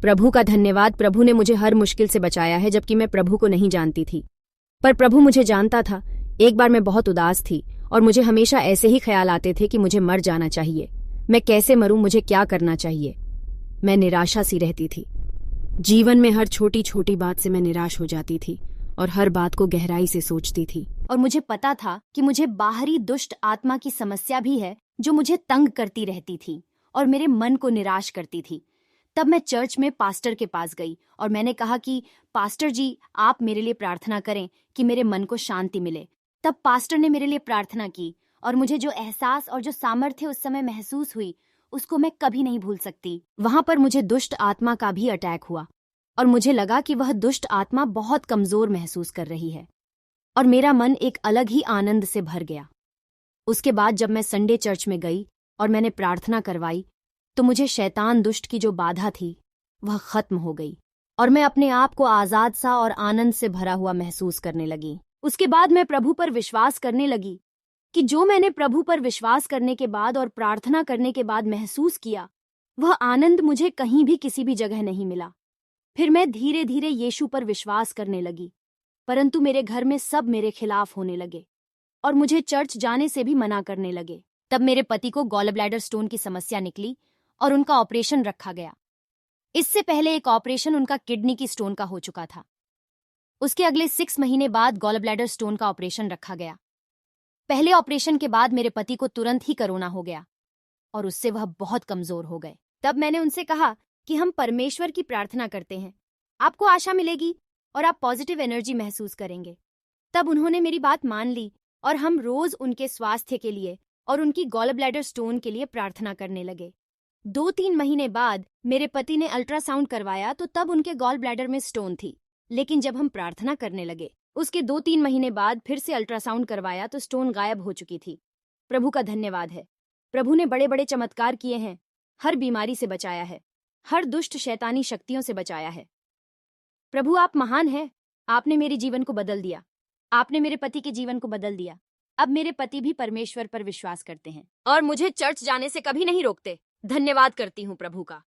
प्रभु का धन्यवाद, प्रभु ने मुझे हर मुश्किल से बचाया है, जबकि मैं प्रभु को नहीं जानती थी। पर प्रभु मुझे जानता था। एक बार मैं बहुत उदास थी और मुझे हमेशा ऐसे ही ख्याल आते थे कि मुझे मर जाना चाहिए। मैं कैसे मरूं, मुझे क्या करना चाहिए। मैं निराशा सी रहती थी। जीवन में हर छोटी छोटी बात से मैं निराश हो जाती थी और हर बात को गहराई से सोचती थी। और मुझे पता था कि मुझे बाहरी दुष्ट आत्मा की समस्या भी है जो मुझे तंग करती रहती थी और मेरे मन को निराश करती थी। तब मैं चर्च में पास्टर के पास गई और मैंने कहा कि पास्टर जी, आप मेरे लिए प्रार्थना करें कि मेरे मन को शांति मिले। तब पास्टर ने मेरे लिए प्रार्थना की और मुझे जो एहसास और जो सामर्थ्य उस समय महसूस हुई उसको मैं कभी नहीं भूल सकती। वहां पर मुझे दुष्ट आत्मा का भी अटैक हुआ और मुझे लगा कि वह दुष्ट आत्मा बहुत कमजोर महसूस कर रही है और मेरा मन एक अलग ही आनंद से भर गया। उसके बाद जब मैं संडे चर्च में गई और मैंने प्रार्थना करवाई तो मुझे शैतान दुष्ट की जो बाधा थी वह खत्म हो गई और मैं अपने आप को आजाद सा और आनंद से भरा हुआ महसूस करने लगी। उसके बाद मैं प्रभु पर विश्वास करने लगी कि जो मैंने प्रभु पर विश्वास करने के बाद और प्रार्थना करने के बाद महसूस किया वह आनंद मुझे कहीं भी किसी भी जगह नहीं मिला। फिर मैं धीरे धीरे यीशु पर विश्वास करने लगी, परंतु मेरे घर में सब मेरे खिलाफ होने लगे और मुझे चर्च जाने से भी मना करने लगे। तब मेरे पति को गॉल ब्लैडर स्टोन की समस्या निकली और उनका ऑपरेशन रखा गया। इससे पहले एक ऑपरेशन उनका किडनी की स्टोन का हो चुका था। उसके अगले 6 महीने बाद गॉल ब्लैडर स्टोन का ऑपरेशन रखा गया। पहले ऑपरेशन के बाद मेरे पति को तुरंत ही कोरोना हो गया और उससे वह बहुत कमजोर हो गए। तब मैंने उनसे कहा कि हम परमेश्वर की प्रार्थना करते हैं, आपको आशा मिलेगी और आप पॉजिटिव एनर्जी महसूस करेंगे। तब उन्होंने मेरी बात मान ली और हम रोज उनके स्वास्थ्य के लिए और उनकी गॉल ब्लैडर स्टोन के लिए प्रार्थना करने लगे। 2-3 महीने बाद मेरे पति ने अल्ट्रासाउंड करवाया तो तब उनके गॉल ब्लैडर में स्टोन थी, लेकिन जब हम प्रार्थना करने लगे उसके 2-3 महीने बाद फिर से अल्ट्रासाउंड करवाया तो स्टोन गायब हो चुकी थी। प्रभु का धन्यवाद है। प्रभु ने बड़े बड़े चमत्कार किए हैं, हर बीमारी से बचाया है, हर दुष्ट शैतानी शक्तियों से बचाया है। प्रभु आप महान हैं। आपने मेरे जीवन को बदल दिया, आपने मेरे पति के जीवन को बदल दिया। अब मेरे पति भी परमेश्वर पर विश्वास करते हैं और मुझे चर्च जाने से कभी नहीं रोकते। धन्यवाद करती हूँ प्रभु का।